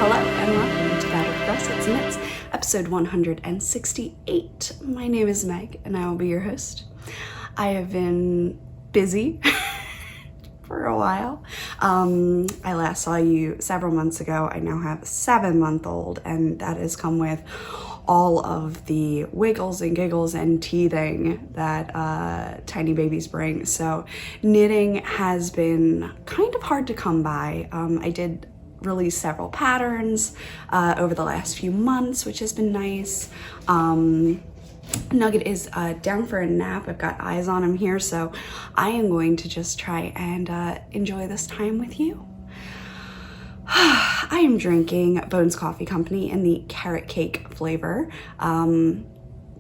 Hello and welcome to Battle Crochet Knits, episode 168. My name is Meg and I will be your host. I have been busy for a while. I last saw you several months ago. I now have a 7-month-old, and that has come with all of the wiggles and giggles and teething that tiny babies bring. So knitting has been kind of hard to come by. I did release several patterns over the last few months, which has been nice. Nugget is down for a nap. I've got eyes on him here, so I am going to just try and enjoy this time with you. I am drinking Bones Coffee Company in the carrot cake flavor, and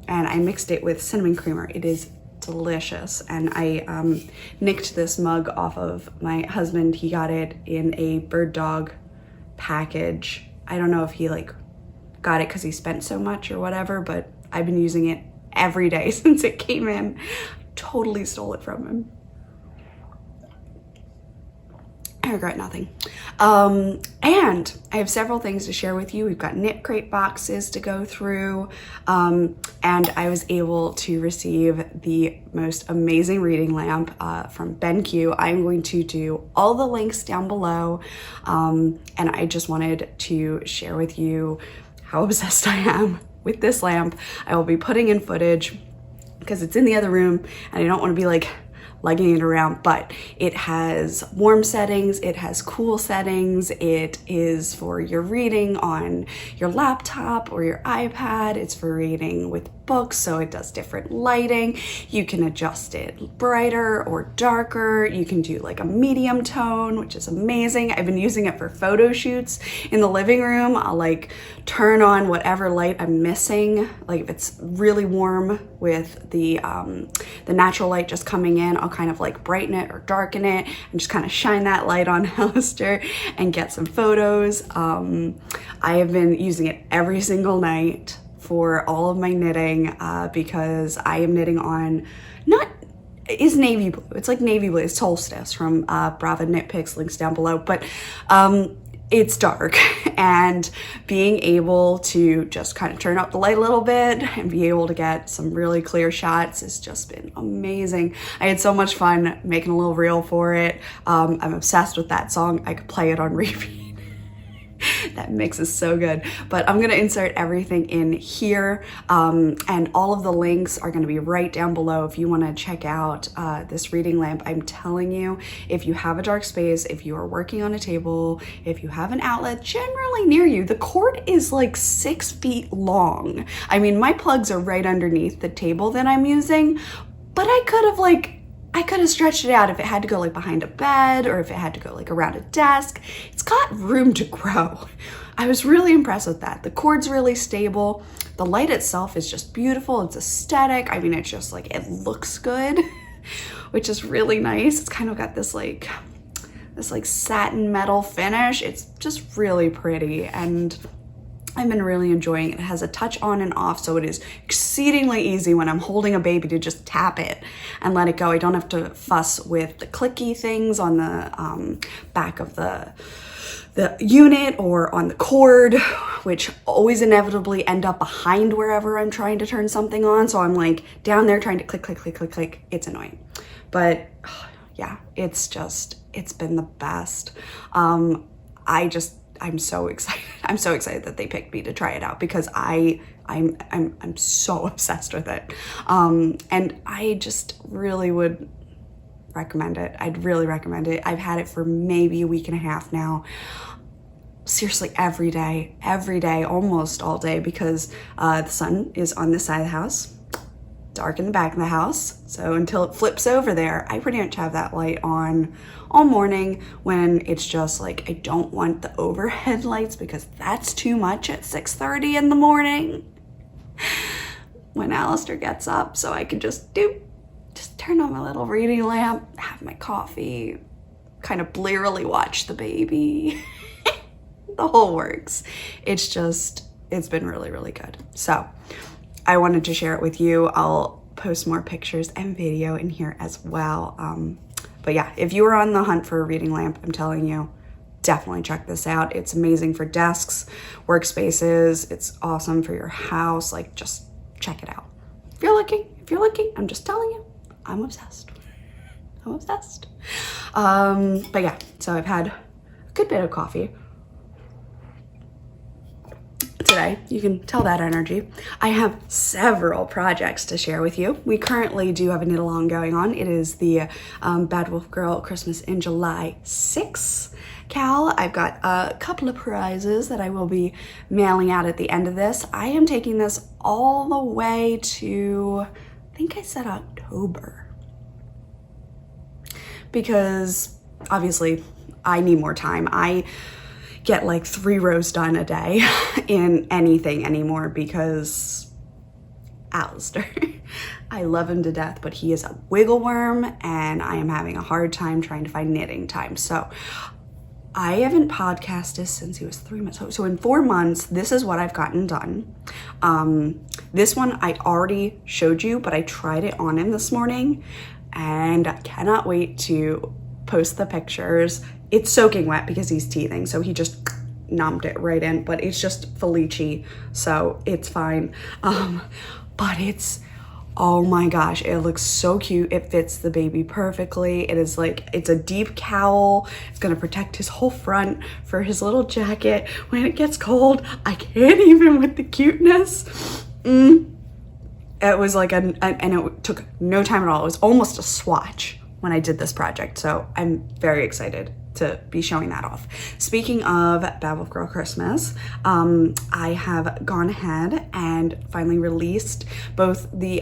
I mixed it with cinnamon creamer. It is delicious, and I nicked this mug off of my husband. He got it in a bird dog package. I don't know if he got it because he spent so much or whatever, but I've been using it every day since it came in. I totally stole it from him. I regret nothing. And I have several things to share with you. We've got Knitcrate boxes to go through, and I was able to receive the most amazing reading lamp from BenQ. I'm going to do all the links down below, and I just wanted to share with you how obsessed I am with this lamp. I will be putting in footage because it's in the other room and I don't want to be lugging it around, but it has warm settings, it has cool settings, it is for your reading on your laptop or your iPad, it's for reading with books, so it does different lighting. You can adjust it brighter or darker. You can do a medium tone, which is amazing. I've been using it for photo shoots in the living room. I'll turn on whatever light I'm missing. If it's really warm with the natural light just coming in, I'll kind of brighten it or darken it and just kind of shine that light on Alistair and get some photos. I have been using it every single night for all of my knitting because I am knitting on is navy blue. It's navy blue. It's Solstice from Brava Knit Picks, links down below, but it's dark, and being able to just kind of turn up the light a little bit and be able to get some really clear shots has just been amazing. I had so much fun making a little reel for it. I'm obsessed with that song. I could play it on repeat. That mix is so good. But I'm gonna insert everything in here, and all of the links are gonna be right down below if you wanna check out this reading lamp. I'm telling you, if you have a dark space, if you are working on a table, if you have an outlet generally near you, the cord is 6 feet long. I mean, my plugs are right underneath the table that I'm using, but I could have stretched it out if it had to go behind a bed or if it had to go around a desk. It's got room to grow. I was really impressed with that. The cord's really stable. The light itself is just beautiful. It's aesthetic. I mean, it's just it looks good, which is really nice. It's kind of got this satin metal finish. It's just really pretty, and I've been really enjoying it. It has a touch on and off, so it is exceedingly easy when I'm holding a baby to just tap it and let it go. I don't have to fuss with the clicky things on the back of the unit or on the cord, which always inevitably end up behind wherever I'm trying to turn something on. So I'm down there trying to click, click, click, click, click. It's annoying. But yeah, it's been the best. I'm so excited. I'm so excited that they picked me to try it out because I'm so obsessed with it. And I just really would recommend it. I'd really recommend it. I've had it for maybe a week and a half now. Seriously, every day, almost all day, because the sun is on this side of the house, dark in the back of the house. So until it flips over there, I pretty much have that light on all morning when it's just I don't want the overhead lights because that's too much at 6:30 in the morning when Alistair gets up, so I can just turn on my little reading lamp, have my coffee, kind of blearily watch the baby. The whole works. It's been really, really good. So I wanted to share it with you. I'll post more pictures and video in here as well. But yeah, if you are on the hunt for a reading lamp, I'm telling you, definitely check this out. It's amazing for desks, workspaces. It's awesome for your house. Like, just check it out. If you're looking, I'm just telling you, I'm obsessed. I'm obsessed. But yeah, so I've had a good bit of coffee today. You can tell that energy. I have several projects to share with you. We currently do have a knit along going on. It is the Bad Wolf Girl Christmas in July 6 Cal. I've got a couple of prizes that I will be mailing out at the end of this. I am taking this all the way to, I think I said October, because obviously I need more time. I get like 3 rows done a day in anything anymore because Alistair, I love him to death, but he is a wiggle worm and I am having a hard time trying to find knitting time. So I haven't podcasted since he was 3 months. So in 4 months, this is what I've gotten done. This one I already showed you, but I tried it on him this morning and I cannot wait to post the pictures. It's soaking wet because he's teething, so he just numbed it right in, but it's just Felici, so it's fine. But it's, oh my gosh, it looks so cute. It fits the baby perfectly. It is like, it's a deep cowl. It's gonna protect his whole front for his little jacket. When it gets cold, I can't even with the cuteness. It was like, and it took no time at all. It was almost a swatch when I did this project. So I'm very excited to be showing that off. Speaking of Bad Wolf Girl Christmas, I have gone ahead and finally released both the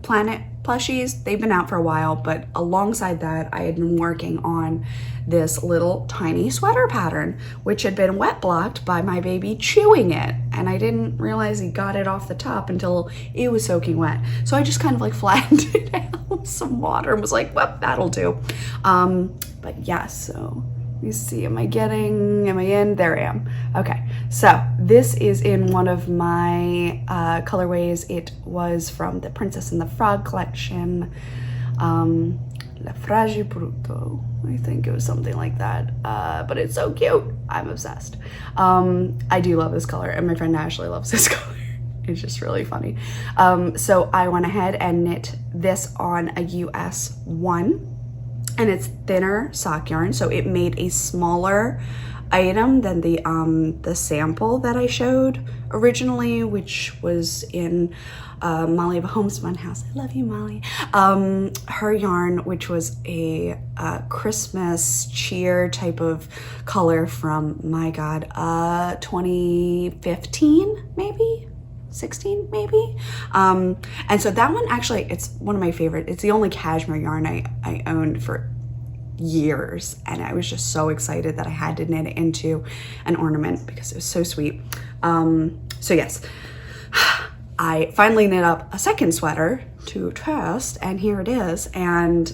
Planet plushies. They've been out for a while, but alongside that, I had been working on this little tiny sweater pattern, which had been wet blocked by my baby chewing it. And I didn't realize he got it off the top until it was soaking wet. So I just kind of like flattened it out with some water and was like, well, that'll do. But yeah, so let me see, am I in? There I am. Okay, so this is in one of my colorways. It was from the Princess and the Frog collection, La Fragi Brutto. I think it was something like that, but it's so cute. I'm obsessed. I do love this color, and my friend Ashley loves this color. It's just really funny. So I went ahead and knit this on a US 1. And it's thinner sock yarn, so it made a smaller item than the sample that I showed originally, which was in Molly of a Homespun House. I love you, Molly. Her yarn, which was a Christmas cheer type of color from, my God, 2015 maybe? 16 maybe. And so that one actually, it's one of my favorite. It's the only cashmere yarn I owned for years, and I was just so excited that I had to knit it into an ornament because it was so sweet. So yes, I finally knit up a second sweater to test, and here it is. And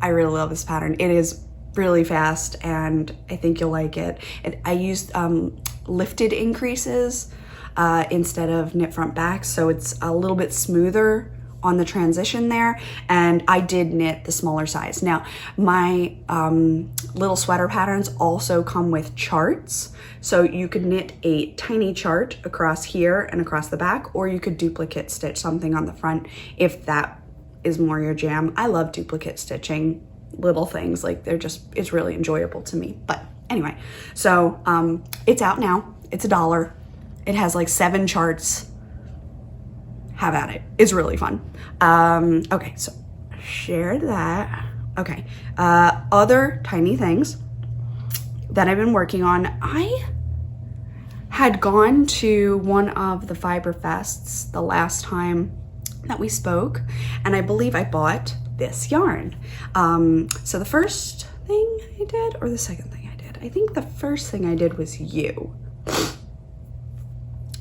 I really love this pattern. It is really fast and I think you'll like it. I used lifted increases instead of knit front back, so it's a little bit smoother on the transition there, and I did knit the smaller size. Now my little sweater patterns also come with charts, so you could knit a tiny chart across here and across the back, or you could duplicate stitch something on the front if that is more your jam. I love duplicate stitching little things, like it's really enjoyable to me. But anyway, so it's out now. It's $1. It has like 7 charts. Have at it. It's really fun. Okay, so share that. Okay, other tiny things that I've been working on. I had gone to one of the Fiber Fests the last time that we spoke, and I believe I bought this yarn. So the first thing I did, or the second thing I did, I think the first thing I did was you.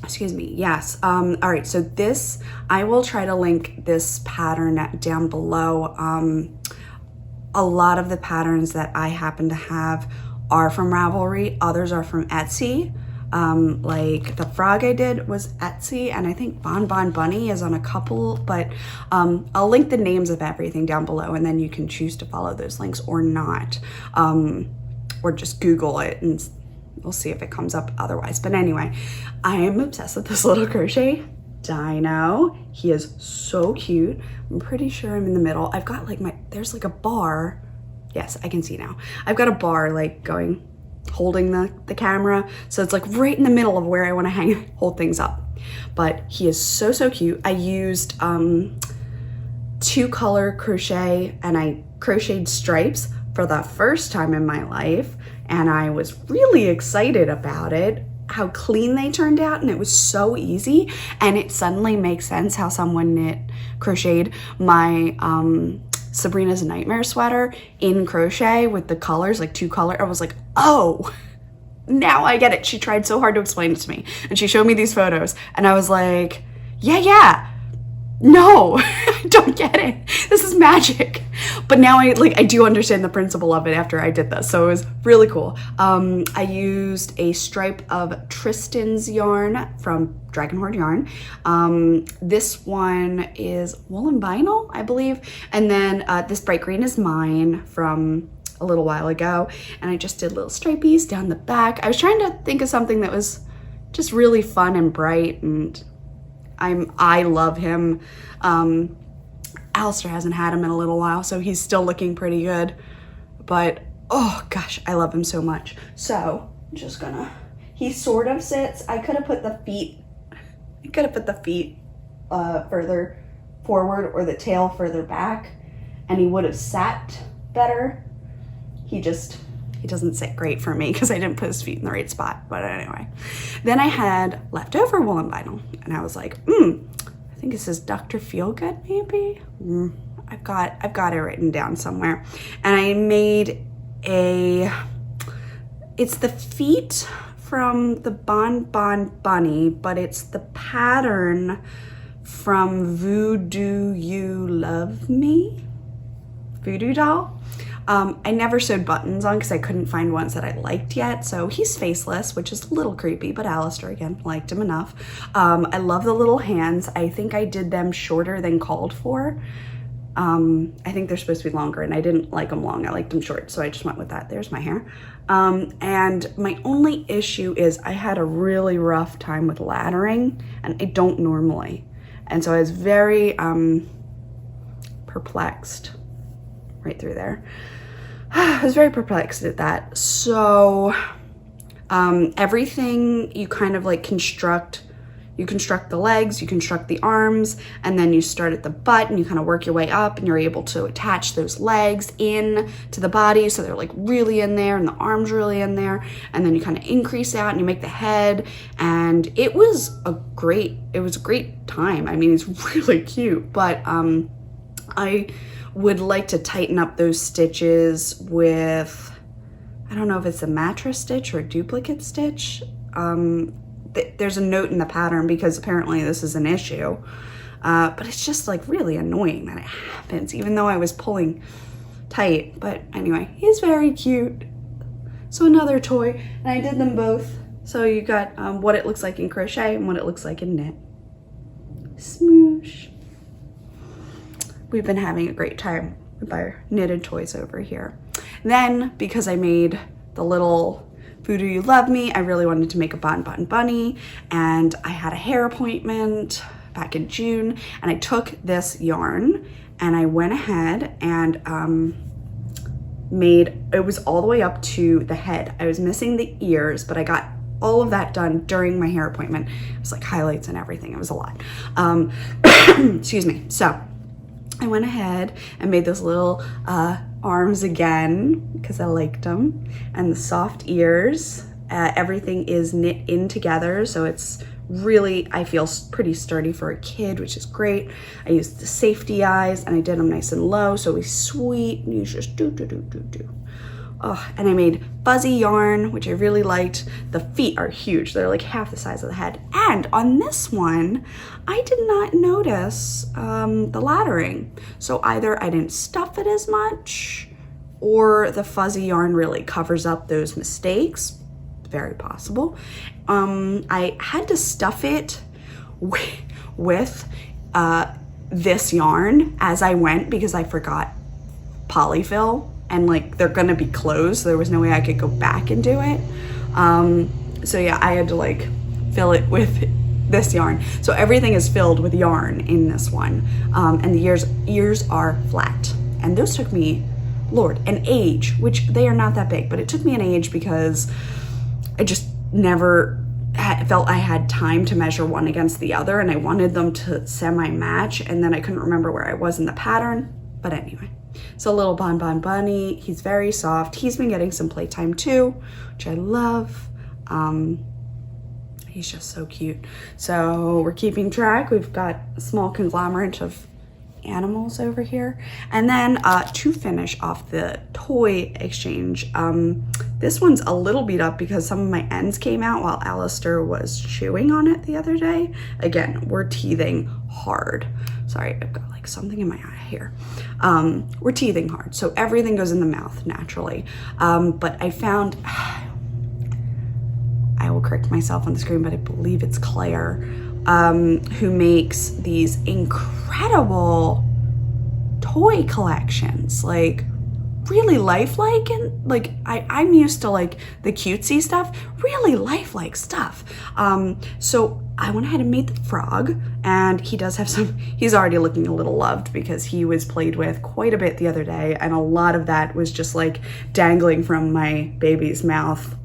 Excuse me, yes. All right, so this, I will try to link this pattern down below. A lot of the patterns that I happen to have are from Ravelry, others are from Etsy. Like the frog I did was Etsy, and I think Bon Bon Bunny is on a couple, but I'll link the names of everything down below, and then you can choose to follow those links or not. or just Google it and we'll see if it comes up otherwise. But anyway, I am obsessed with this little crochet dino. He is so cute. I'm pretty sure I'm in the middle. I've got like there's like a bar. Yes, I can see now. I've got a bar like holding the camera. So it's like right in the middle of where I want to hold things up. But he is so, so cute. I used 2-color crochet and I crocheted stripes for the first time in my life. And I was really excited about it, how clean they turned out, and it was so easy. And it suddenly makes sense how someone crocheted my Sabrina's Nightmare sweater in crochet with the colors, like 2-color. I was like, oh, now I get it. She tried so hard to explain it to me. And she showed me these photos and I was like, yeah, no, I don't get it. This is magic. But now I do understand the principle of it after I did this. So it was really cool. I used a stripe of Tristan's yarn from Dragon Horde Yarn. This one is woolen vinyl, I believe. And then this bright green is mine from a little while ago. And I just did little stripies down the back. I was trying to think of something that was just really fun and bright, and I love him. Alistair hasn't had him in a little while, so he's still looking pretty good. But oh gosh, I love him so much. So I'm just gonna, he sort of sits. I could have put the feet further forward or the tail further back, and he would have sat better. He doesn't sit great for me because I didn't put his feet in the right spot. But anyway, then I had leftover woolen vinyl, and I was like, I think this is Dr. Feelgood, maybe. I've got it written down somewhere, and I made it's the feet from the Bon Bon Bunny, but it's the pattern from Voodoo You Love Me, Voodoo Doll. I never sewed buttons on because I couldn't find ones that I liked yet. So he's faceless, which is a little creepy, but Alistair, again, liked him enough. I love the little hands. I think I did them shorter than called for. I think they're supposed to be longer, and I didn't like them long. I liked them short, so I just went with that. There's my hair. And my only issue is I had a really rough time with laddering, and I don't normally. And so I was very perplexed right through there. I was very perplexed at that. So everything you kind of like construct, you construct the legs, you construct the arms, and then you start at the butt and you kind of work your way up, and you're able to attach those legs in to the body so they're like really in there and the arms really in there, and then you kind of increase out and you make the head, and it was a great time. I mean, it's really cute, but I would like to tighten up those stitches with, I don't know if it's a mattress stitch or a duplicate stitch. There's a note in the pattern because apparently this is an issue, but it's just like really annoying that it happens even though I was pulling tight. But anyway, he's very cute. So another toy, and I did them both. So you got what it looks like in crochet and what it looks like in knit. Smoosh. We've been having a great time with our knitted toys over here. Then, because I made the little Voodoo You Love Me, I really wanted to make a Bon Bon Bunny, and I had a hair appointment back in June, and I took this yarn and I went ahead and it was all the way up to the head. I was missing the ears, but I got all of that done during my hair appointment. It was like highlights and everything. It was a lot. Excuse me. So I went ahead and made those little arms again because I liked them, and the soft ears. Everything is knit in together, so it's really, I feel pretty sturdy for a kid, which is great. I used the safety eyes and I did them nice and low, so we sweet, and you just do. Oh, and I made fuzzy yarn, which I really liked. The feet are huge. They're like half the size of the head. And on this one, I did not notice the laddering. So either I didn't stuff it as much, or the fuzzy yarn really covers up those mistakes. Very possible. I had to stuff it with this yarn as I went because I forgot polyfill and like they're gonna be closed, so there was no way I could go back and do it. So yeah, I had to like fill it with this yarn. So everything is filled with yarn in this one. And the ears are flat. And those took me, Lord, an age, which they are not that big, but it took me an age because I just never felt I had time to measure one against the other, and I wanted them to semi-match, and then I couldn't remember where I was in the pattern. But anyway, so little Bon Bon Bunny, he's very soft. He's been getting some playtime too, which I love. He's just so cute. So we're keeping track. We've got a small conglomerate of animals over here. And then to finish off the toy exchange, this one's a little beat up because some of my ends came out while Alistair was chewing on it the other day. Again, we're teething hard. Sorry, I've got like something in my eye here. We're teething hard, so everything goes in the mouth naturally. But I found, I will correct myself on the screen, but I believe it's Claire, who makes these incredible toy collections, like really lifelike, and like I'm used to like the cutesy stuff, really lifelike stuff. So I went ahead and made the frog, and he does have some, he's already looking a little loved because he was played with quite a bit the other day, and a lot of that was just like dangling from my baby's mouth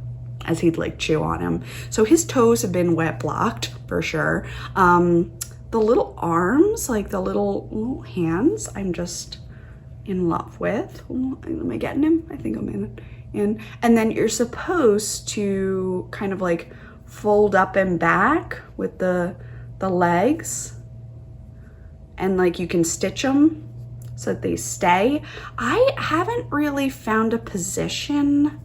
as he'd like chew on him. So his toes have been wet blocked for sure. The little arms, like the little hands, I'm just in love with. Am I getting him? I think I'm in. And then you're supposed to kind of like fold up and back with the legs, and like you can stitch them so that they stay. I haven't really found a position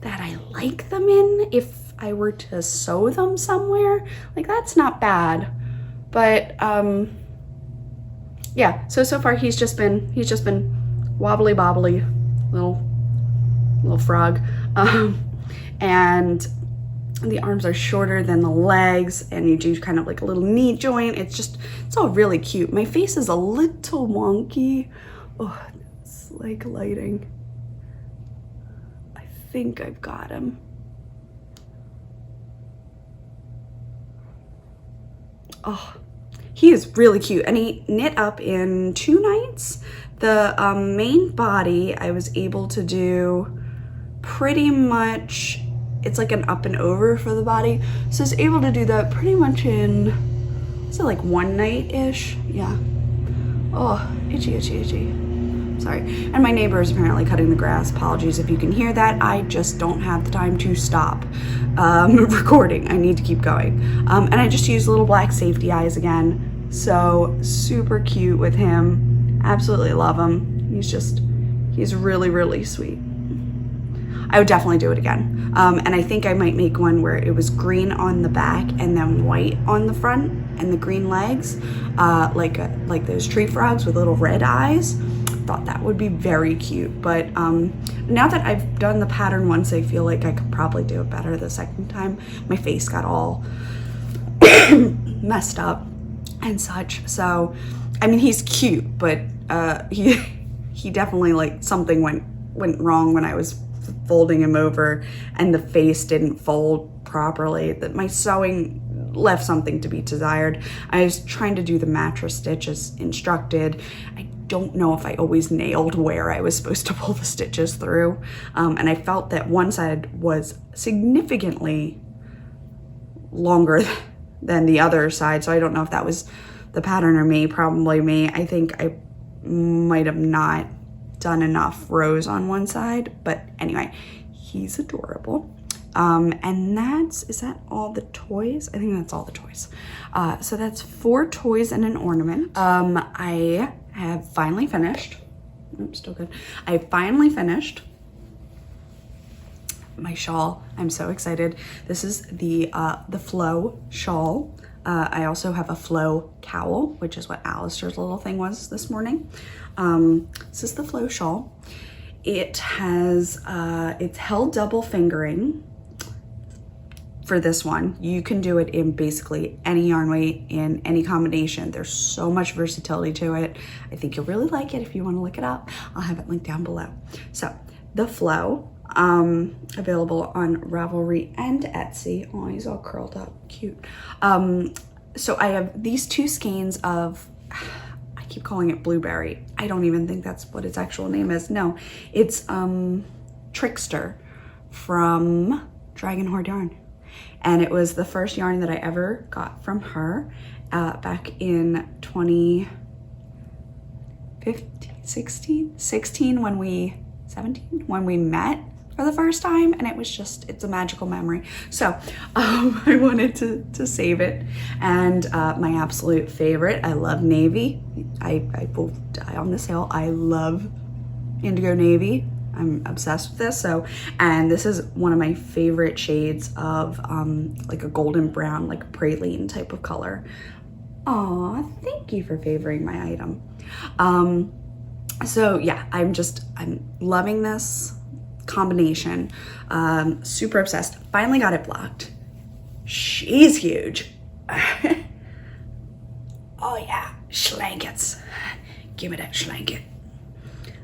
that I like them in. If I were to sew them somewhere, like that's not bad. But yeah, so far he's just been wobbly bobbly little frog. And the arms are shorter than the legs, and you do kind of like a little knee joint. It's all really cute. My face is a little wonky. Oh, it's like lighting. I think I've got him. Oh, he is really cute, and he knit up in 2 nights. The main body I was able to do pretty much, it's like an up and over for the body, so I was able to do that pretty much in, so like 1 night-ish. Yeah. Oh, itchy, itchy, itchy. Sorry. And my neighbor is apparently cutting the grass. Apologies if you can hear that. I just don't have the time to stop recording. I need to keep going. And I just used little black safety eyes again. So super cute with him. Absolutely love him. He's really, really sweet. I would definitely do it again. And I think I might make one where it was green on the back and then white on the front and the green legs, like those tree frogs with little red eyes. Thought that would be very cute. But now that I've done the pattern once, I feel like I could probably do it better the second time. My face got all messed up and such. So, I mean, he's cute, but he definitely, like, something went wrong when I was folding him over and the face didn't fold properly. That my sewing left something to be desired. I was trying to do the mattress stitch as instructed. I don't know if I always nailed where I was supposed to pull the stitches through. And I felt that one side was significantly longer than the other side. So I don't know if that was the pattern or me, probably me. I think I might have not done enough rows on one side, but anyway, he's adorable. And is that all the toys? I think that's all the toys. So that's 4 toys and an ornament. I have finally finished. Oops, still good. I finally finished my shawl. I'm so excited. This is the flow shawl. I also have a flow cowl, which is what Alistair's little thing was this morning. This is the flow shawl. It has, it's held double fingering. for this one. You can do it in basically any yarn weight, in any combination. There's so much versatility to it. I think you'll really like it if you want to look it up. I'll have it linked down below. So the flow, available on Ravelry and Etsy. Oh, he's all curled up, cute. So I have these 2 skeins of, I keep calling it blueberry. I don't even think that's what its actual name is. No, it's Trickster from Dragon Horde Yarn. And it was the first yarn that I ever got from her back in 2016 when we met for the first time, and it was just, it's a magical memory. So I wanted to save it. And my absolute favorite, I love navy. I will die on this hill. I love indigo navy. I'm obsessed with this. So, and this is one of my favorite shades of like a golden brown, like praline type of color. Aw, thank you for favoring my item. So yeah, I'm loving this combination. Super obsessed. Finally got it blocked. She's huge. Oh yeah, schlankets. Give me that schlanket.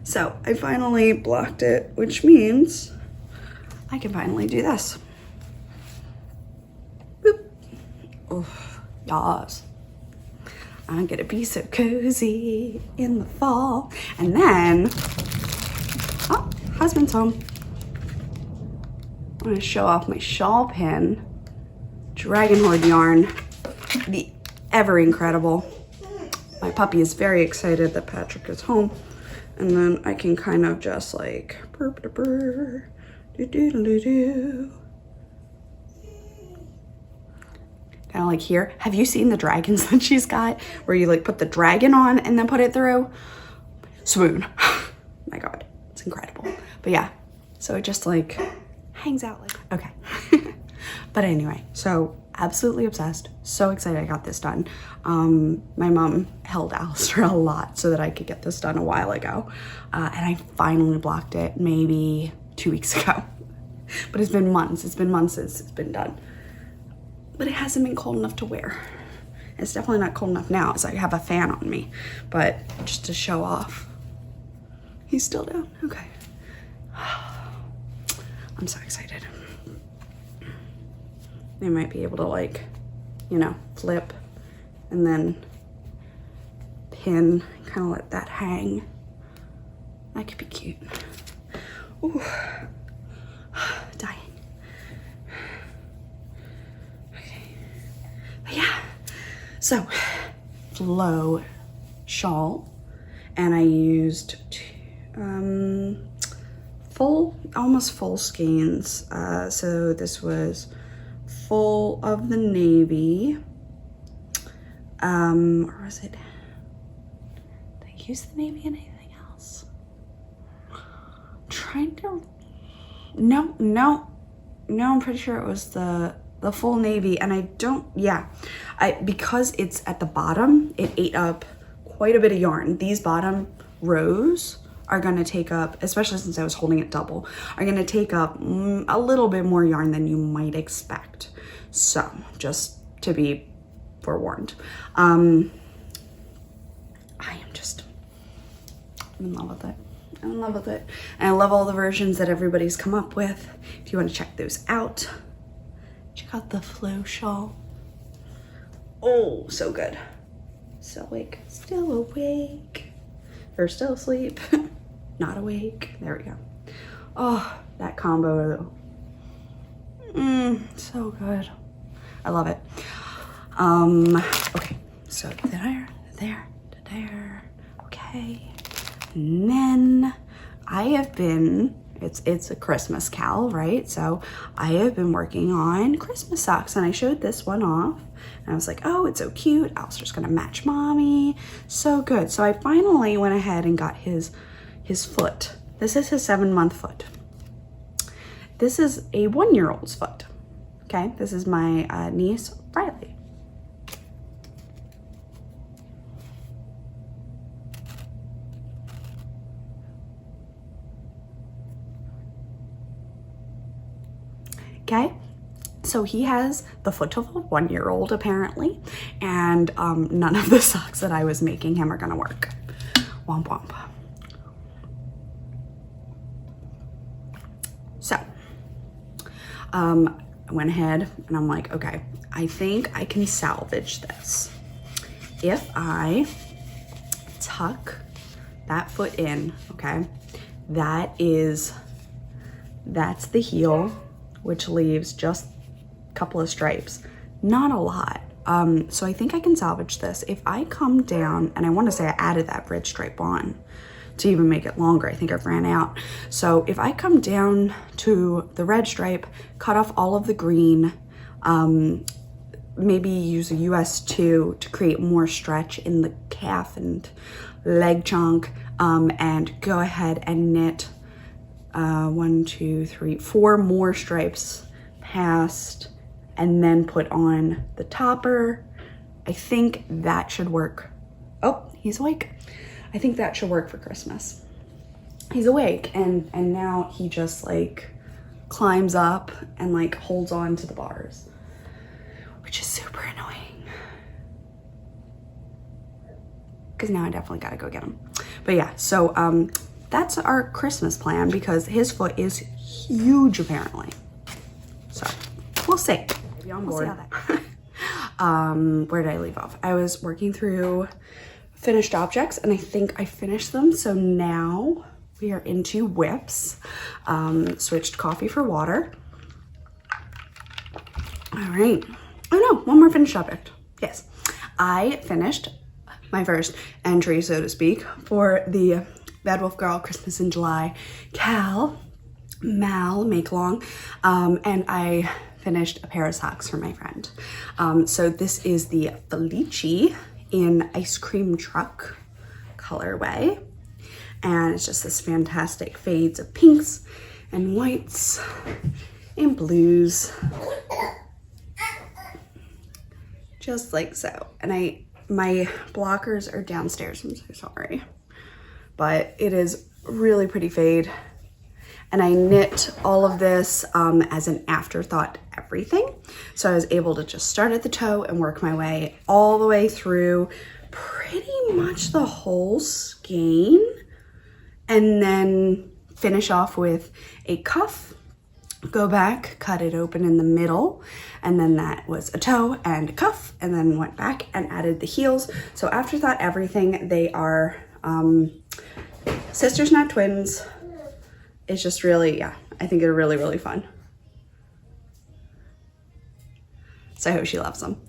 So I finally blocked it, which means I can finally do this. Boop. Oh, yas. I'm gonna be so cozy in the fall. And then, oh, husband's home. I'm gonna show off my shawl pin, Dragon Horde yarn, the ever incredible. My puppy is very excited that Patrick is home. And then I can kind of just like, kind of like here. Have you seen the dragons that she's got? Where you like put the dragon on and then put it through? Swoon. My God, it's incredible. But yeah, so it just like hangs out like, okay. But anyway, so absolutely obsessed. So excited I got this done. My mom held Alistair a lot so that I could get this done a while ago. And I finally blocked it maybe 2 weeks ago. But it's been months. It's been months since it's been done. But it hasn't been cold enough to wear. It's definitely not cold enough now, so I have a fan on me. But just to show off. He's still down, okay. I'm so excited. They might be able to like, you know, flip and then pin, kind of let that hang. That could be cute. Ooh, dying. Okay, but yeah, so flow shawl, and I used almost full skeins. So this was full of the navy, or was it, did I use the navy in anything else? Trying to, no, I'm pretty sure it was the full navy. And I don't, yeah, because it's at the bottom, it ate up quite a bit of yarn. These bottom rows are gonna take up, especially since I was holding it double, are gonna take up a little bit more yarn than you might expect. So just to be forewarned. I'm in love with it. I'm in love with it. And I love all the versions that everybody's come up with. If you want to check those out, check out the flow shawl. Oh, so good. Still awake. Still awake. Or still asleep. Not awake. There we go. Oh, that combo. So good. I love it. Okay, so there, okay. And then I have been, it's a Christmas cal, right? So I have been working on Christmas socks, and I showed this one off and I was like, oh, it's so cute. Alistair's gonna match mommy. So good. So I finally went ahead and got his foot. This is his 7-month foot. This is a 1-year-old's foot. Okay, this is my niece, Riley. Okay, So he has the foot of a 1-year-old apparently, and none of the socks that I was making him are gonna work. Womp womp. So I went ahead and I'm like, okay, I think I can salvage this if I tuck that foot in. Okay, that's the heel, which leaves just a couple of stripes, not a lot. So I think I can salvage this if I come down, and I want to say I added that red stripe on to even make it longer. I think I've ran out. So if I come down to the red stripe, cut off all of the green, maybe use a US 2 to create more stretch in the calf and leg chunk, and go ahead and knit 1, 2, 3, 4 more stripes past, and then put on the topper. I think that should work. Oh, he's awake. I think that should work for Christmas. He's awake, and now he just like climbs up and like holds on to the bars, which is super annoying. Because now I definitely gotta go get him. But yeah, so that's our Christmas plan, because his foot is huge apparently. So we'll see. Maybe on board. We'll see how that where did I leave off? I was working through finished objects, and I think I finished them. So now we are into whips. Switched coffee for water. All right. Oh no, one more finished object. Yes, I finished my first entry, so to speak, for the Bad Wolf Girl Christmas in July Mal make long, and I finished a pair of socks for my friend. So this is the Felici in Ice Cream Truck colorway, and it's just this fantastic fades of pinks and whites and blues, just like so. And my blockers are downstairs, I'm so sorry, but it is really pretty fade. And I knit all of this as an afterthought everything. So I was able to just start at the toe and work my way all the way through pretty much the whole skein, and then finish off with a cuff, go back, cut it open in the middle, and then that was a toe and a cuff, and then went back and added the heels. So afterthought everything, they are sisters, not twins. It's just really, yeah, I think they're really, really fun. So I hope she loves them.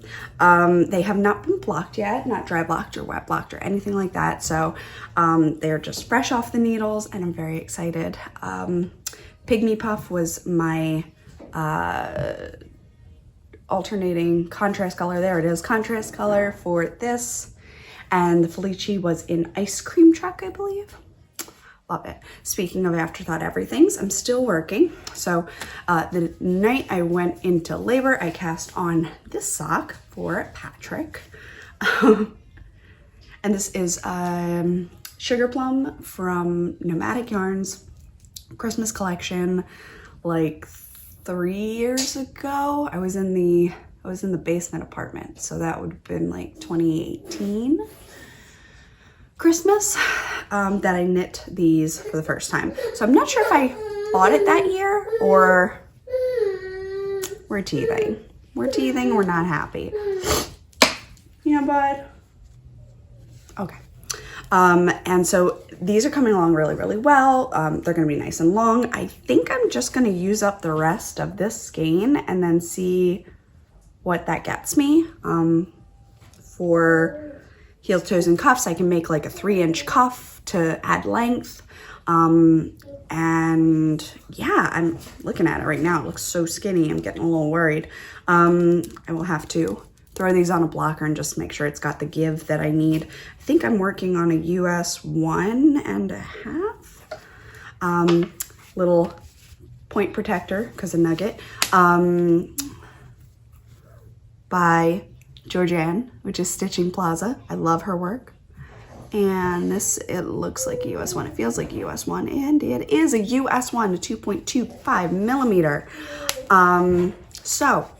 They have not been blocked yet, not dry blocked or wet blocked or anything like that. So they're just fresh off the needles, and I'm very excited. Pygmy Puff was my alternating contrast color. There it is, contrast color for this. And the Felici was in Ice Cream Truck, I believe. Love it. Speaking of afterthought everythings, I'm still working. So the night I went into labor, I cast on this sock for Patrick. And this is Sugar Plum from Nomadic Yarns Christmas collection, like 3 years ago. I was in the basement apartment, so that would have been like 2018 Christmas that I knit these for the first time. So I'm not sure if I bought it that year or we're teething. We're teething, we're not happy. Yeah, bud. Okay. And so these are coming along really, really well. They're gonna be nice and long. I think I'm just gonna use up the rest of this skein and then see what that gets me. For heels, toes, and cuffs, I can make like a 3-inch cuff to add length. And yeah, I'm looking at it right now. It looks so skinny. I'm getting a little worried. I will have to throw these on a blocker and just make sure it's got the give that I need. I think I'm working on a US 1.5. Little point protector, because a nugget, by Georgianne, which is Stitching Plaza. I love her work. And this, it looks like a US 1. It feels like a US 1, and it is a US 1, a 2.25 millimeter. So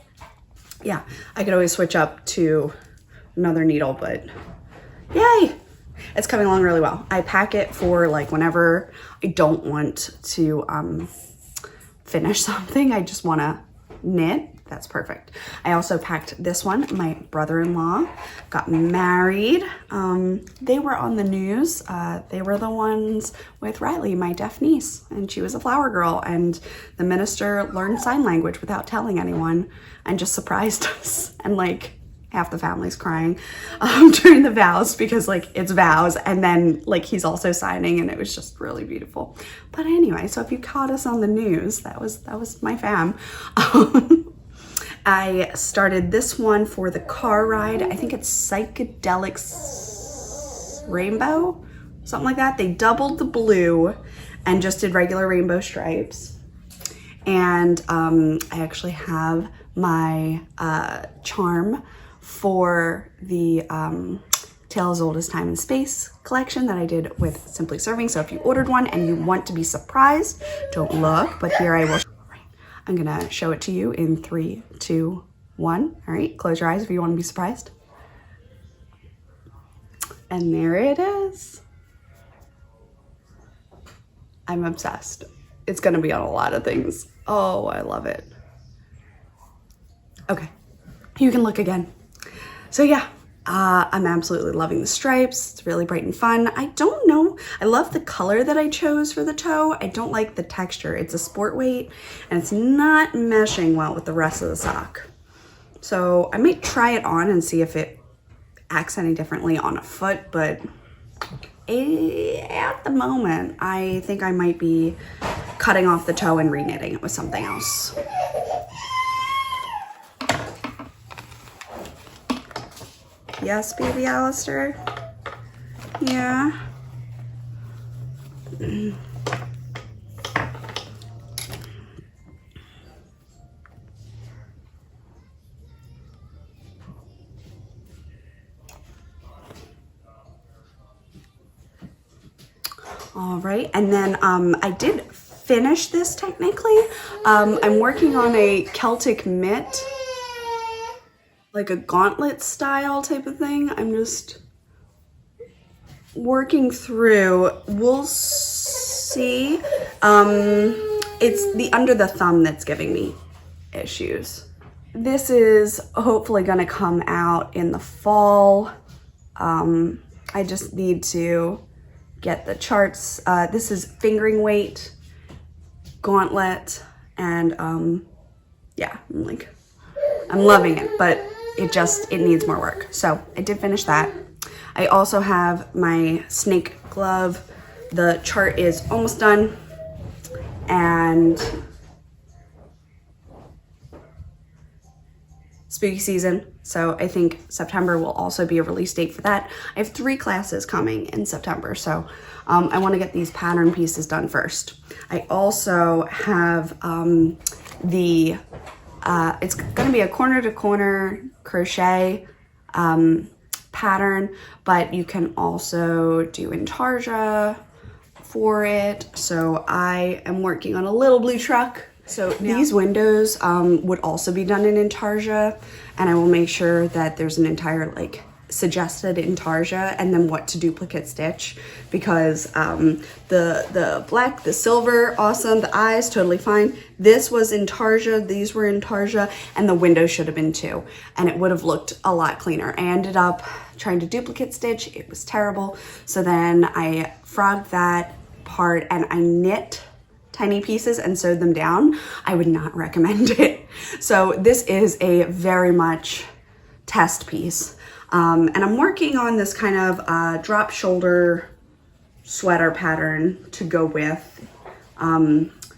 yeah, I could always switch up to another needle, but yay, it's coming along really well. I pack it for like whenever I don't want to finish something, I just want to knit. That's perfect. I also packed this one. My brother-in-law got married. They were on the news. They were the ones with Riley, my deaf niece, and she was a flower girl, and the minister learned sign language without telling anyone and just surprised us. And like half the family's crying during the vows because like it's vows, and then like he's also signing, and it was just really beautiful. But anyway, so if you caught us on the news, that was my fam. I started this one for the car ride. I think it's Psychedelics Rainbow, something like that. They doubled the blue and just did regular rainbow stripes. And I actually have my charm for the Tale as Old as Time and Space collection that I did with Simply Serving. So if you ordered one and you want to be surprised, don't look, but here I will. I'm gonna show it to you in 3, 2, 1. All right, close your eyes if you want to be surprised. And there it is. I'm obsessed. It's gonna be on a lot of things. Oh, I love it. Okay, you can look again. So yeah, I'm absolutely loving the stripes. It's really bright and fun. I don't know, I love the color that I chose for the toe. I don't like the texture. It's a sport weight and it's not meshing well with the rest of the sock. So I might try it on and see if it acts any differently on a foot, but at the moment, I think I might be cutting off the toe and reknitting it with something else. Yes, baby Alistair? Yeah. All right, and then I did finish this technically. I'm working on a Celtic mitt, like a gauntlet style type of thing. I'm just working through. We'll see. It's the under the thumb that's giving me issues. This is hopefully gonna come out in the fall. I just need to get the charts. This is fingering weight, gauntlet, and yeah, I'm loving it, but it needs more work. So I did finish that. I also have my snake glove. The chart is almost done, and spooky season. So I think September will also be a release date for that. I have 3 classes coming in September, so I want to get these pattern pieces done first. I also have it's going to be a corner to corner crochet pattern, but you can also do intarsia for it. So I am working on a little blue truck. So these windows would also be done in intarsia, and I will make sure that there's an entire like suggested intarsia and then what to duplicate stitch, because the black, the silver, awesome, the eyes, totally fine. This was intarsia, these were intarsia, and the window should have been too, and it would have looked a lot cleaner. I ended up trying to duplicate stitch. It was terrible. So then I frogged that part and I knit tiny pieces and sewed them down. I would not recommend it. So this is a very much test piece. And I'm working on this kind of drop shoulder sweater pattern to go with,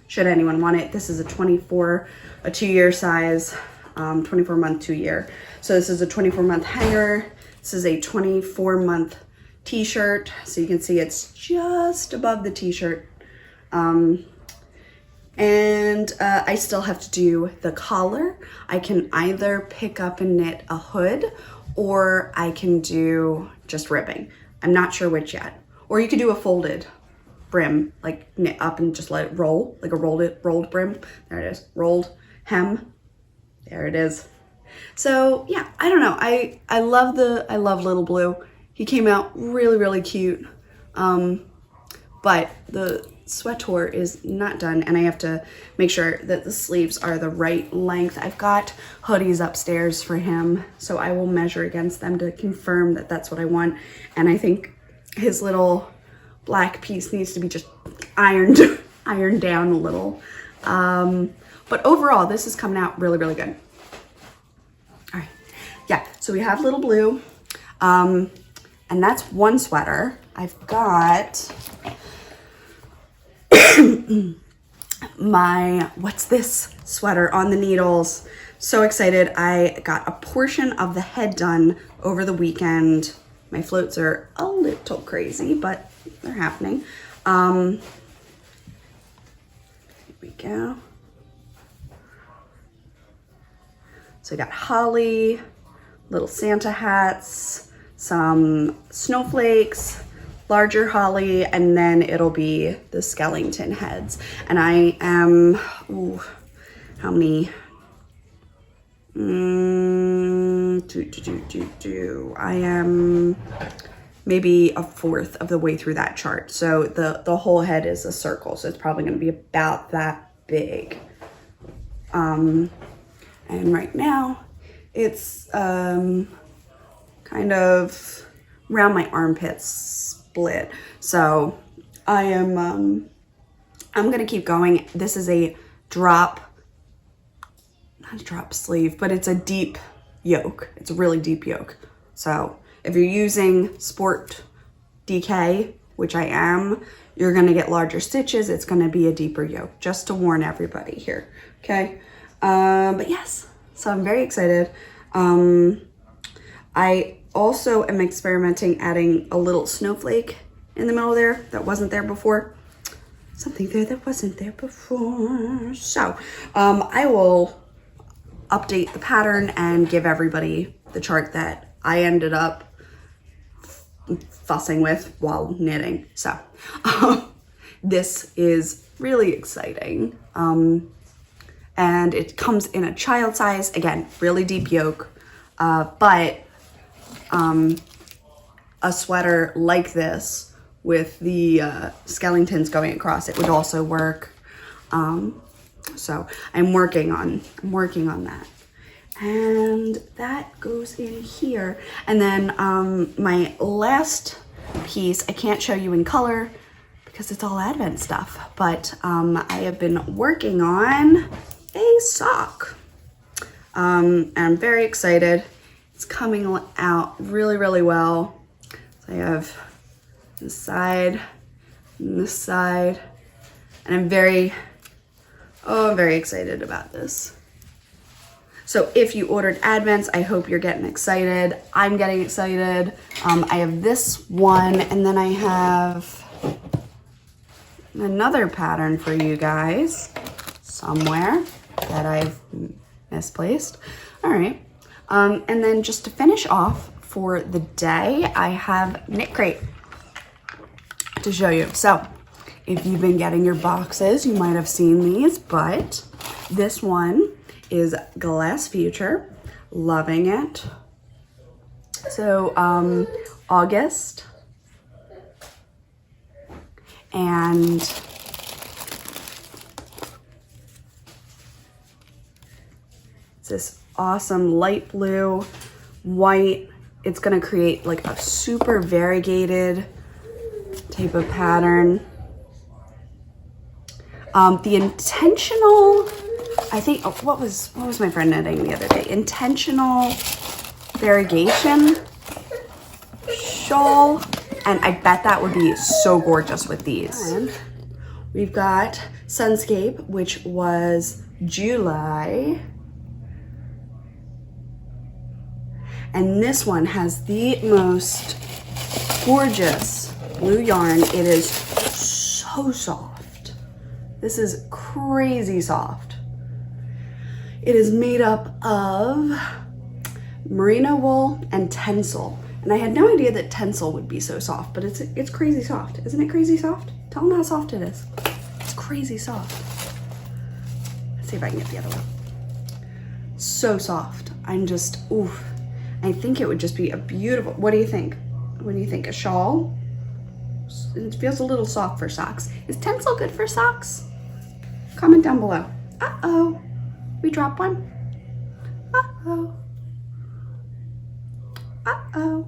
should anyone want it. This is a 2-year size, 24-month, 2-year. So this is a 24-month hanger. This is a 24-month t-shirt. So you can see it's just above the t-shirt. And I still have to do the collar. I can either pick up and knit a hood, or I can do just ribbing. I'm not sure which yet. Or you could do a folded brim, like knit up and just let it roll, like a rolled brim. There it is, rolled hem. there it is. So yeah, I don't know. I love Little Blue. He came out really, really cute. But the sweater is not done, and I have to make sure that the sleeves are the right length. I've got hoodies upstairs for him, so I will measure against them to confirm that that's what I want. And I think his little black piece needs to be just ironed down a little. But overall, this is coming out really, really good. All right, yeah, so we have Little Blue, and that's one sweater. I've got my what's this sweater on the needles. So excited. I got a portion of the head done over the weekend. My floats are a little crazy, but they're happening. Here we go. So I got holly, little Santa hats, some snowflakes, larger holly, and then it'll be the skeleton heads. And I am, how many? I am maybe a fourth of the way through that chart. So the whole head is a circle, so it's probably going to be about that big. And right now it's kind of around my armpits split. So I am I'm gonna keep going. This is a not a drop sleeve, but it's a deep yoke. It's a really deep yoke. So if you're using Sport DK, which I am, you're gonna get larger stitches. It's gonna be a deeper yoke, just to warn everybody here, okay? But yes, so I'm very excited. I also am experimenting adding a little snowflake in the middle there that wasn't there before. Something there that wasn't there before. So I will update the pattern and give everybody the chart that I ended up fussing with while knitting. So this is really exciting. And it comes in a child size, again, really deep yoke, but a sweater like this with the skeletons going across it would also work. So I'm working on that. And that goes in here. And then my last piece, I can't show you in color because it's all Advent stuff, but I have been working on a sock. And I'm very excited. It's coming out really, really well. So I have this side and this side, and I'm very excited about this. So if you ordered Advents, I hope you're getting excited. I'm getting excited. I have this one, and then I have another pattern for you guys somewhere that I've misplaced. All right. And then just to finish off for the day, I have Knitcrate to show you. So if you've been getting your boxes, you might have seen these, but this one is Glass Future. Loving it. So August, and it's this awesome light blue, white. It's gonna create like a super variegated type of pattern. The intentional, I think, what was my friend knitting the other day? Intentional variegation shawl, and I bet that would be so gorgeous with these. And we've got Sunscape, which was July. And this one has the most gorgeous blue yarn. It is so soft. This is crazy soft. It is made up of merino wool and tencel. And I had no idea that tencel would be so soft, but it's crazy soft. Isn't it crazy soft? Tell them how soft it is. It's crazy soft. Let's see if I can get the other one. so soft. I'm just, oof. I think it would just be a beautiful, what do you think? What do you think, a shawl? It feels a little soft for socks. Is Tencel good for socks? Comment down below. Uh-oh, we dropped one. Uh-oh. Uh-oh.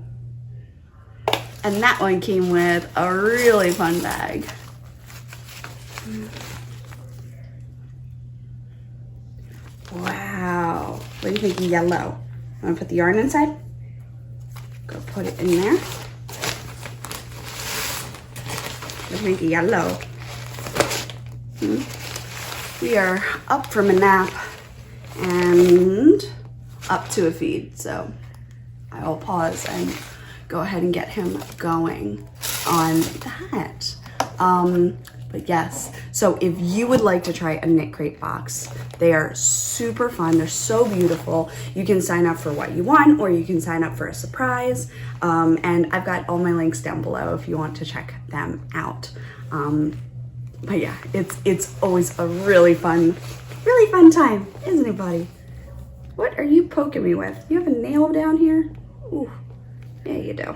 And that one came with a really fun bag. Wow. What do you think of yellow? Want to put the yarn inside? Go put it in there. What do you think of yellow? We are up from a nap and up to a feed, so I will pause and go ahead and get him going on that. But yes, so if you would like to try a Knitcrate box, they are super fun. They're so beautiful. You can sign up for what you want, or you can sign up for a surprise. And I've got all my links down below if you want to check them out. But yeah, it's always a really fun time, isn't it, buddy? What are you poking me with? You have a nail down here? Ooh, yeah, you do.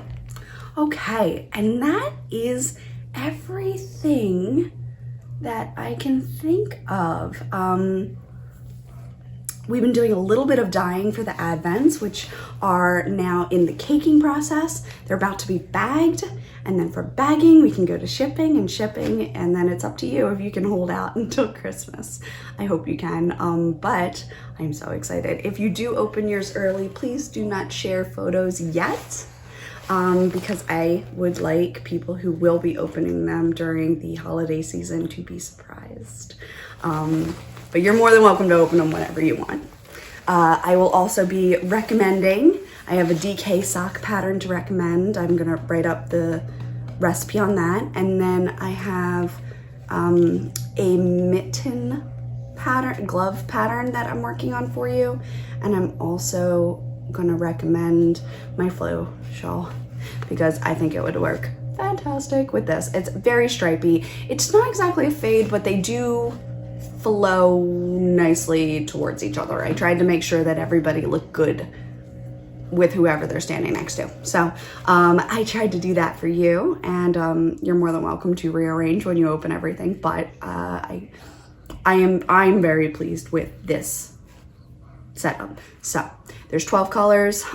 Okay, and that is everything that I can think of. We've been doing a little bit of dyeing for the advents, which are now in the caking process. They're about to be bagged, and then for bagging, we can go to shipping, and then it's up to you if you can hold out until Christmas. I hope you can, but I'm so excited. If you do open yours early, please do not share photos yet, because I would like people who will be opening them during the holiday season to be surprised. But you're more than welcome to open them whenever you want. I will also be recommending, I have a DK sock pattern to recommend. I'm gonna write up the recipe on that. And then I have a mitten pattern, glove pattern that I'm working on for you. And I'm also gonna recommend my flow shawl because I think it would work fantastic with this. It's very stripy. It's not exactly a fade, but they do flow nicely towards each other. I tried to make sure that everybody looked good with whoever they're standing next to. So I tried to do that for you, and you're more than welcome to rearrange when you open everything, but I'm very pleased with this setup. So there's 12 colors.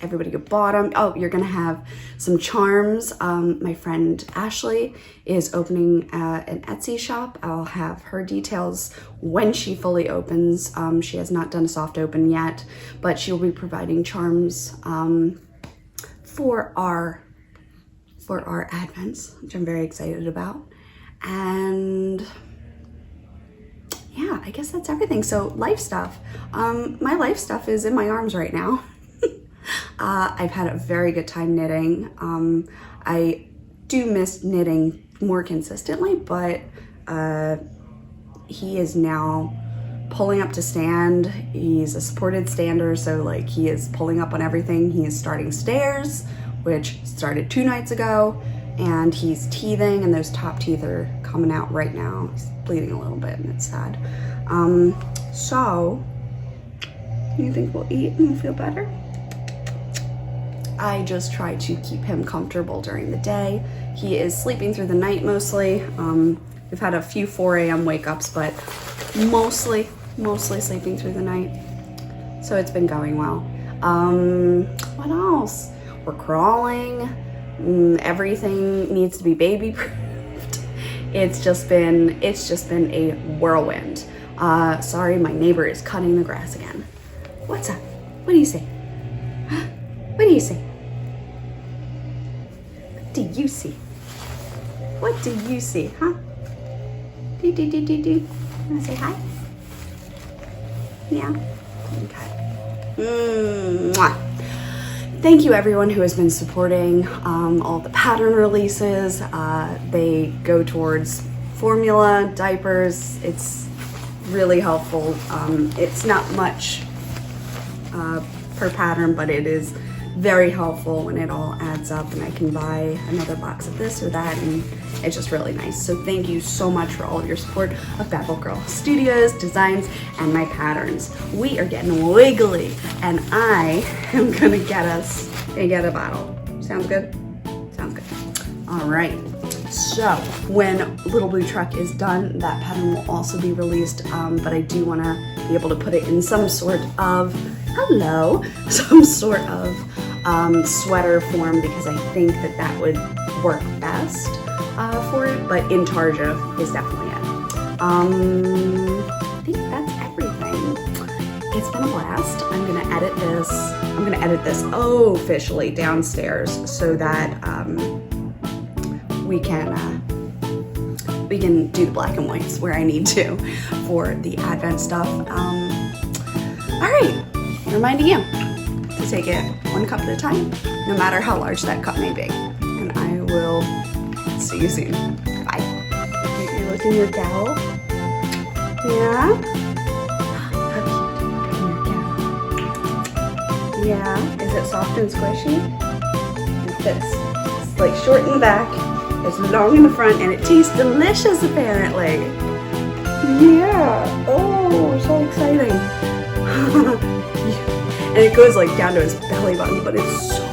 Everybody get bottom. Oh, you're gonna have some charms. My friend Ashley is opening an Etsy shop. I'll have her details when she fully opens. She has not done a soft open yet, but she'll be providing charms for our advents, which I'm very excited about. And yeah, I guess that's everything. So life stuff. My life stuff is in my arms right now. I've had a very good time knitting. I do miss knitting more consistently, but he is now pulling up to stand. He's a supported stander, so like he is pulling up on everything. He is starting stairs, which started 2 nights ago, and he's teething, and those top teeth are coming out right now. He's bleeding a little bit, and it's sad. So you think we'll eat and we'll feel better? I just try to keep him comfortable during the day. He is sleeping through the night mostly. We've had a few 4 a.m. wake ups, but mostly sleeping through the night. So it's been going well. What else? We're crawling. Everything needs to be baby proofed. It's just been a whirlwind. Sorry, my neighbor is cutting the grass again. What's up? What do you say? What do you say? What do you see? What do you see, huh? Do. You wanna say hi? Yeah? Okay. Mwah. Thank you everyone who has been supporting all the pattern releases. They go towards formula, diapers. It's really helpful. It's not much per pattern, but it is very helpful when it all adds up and I can buy another box of this or that and it's just really nice. So thank you so much for all of your support of Babble Girl Studios, designs, and my patterns. We are getting wiggly, and I am gonna get a bottle. Sounds good? Sounds good. All right. So when Little Blue Truck is done, that pattern will also be released, but I do want to be able to put it in some sort of, sweater form, because I think that would work best for it, but in Tarja is definitely it. I think that's everything. It's been a blast. I'm gonna edit this officially downstairs so that we can do the black and whites where I need to for the Advent stuff. All right, reminding you to take it one cup at a time, no matter how large that cup may be. And I will see you soon. Bye. Take a look in your dowel. Yeah. How cute. In your gown. Yeah. Is it soft and squishy? It fits. It's like short in the back. It's long in the front, and it tastes delicious, apparently. Yeah. Oh, so exciting. And it goes like down to his belly button, but it's so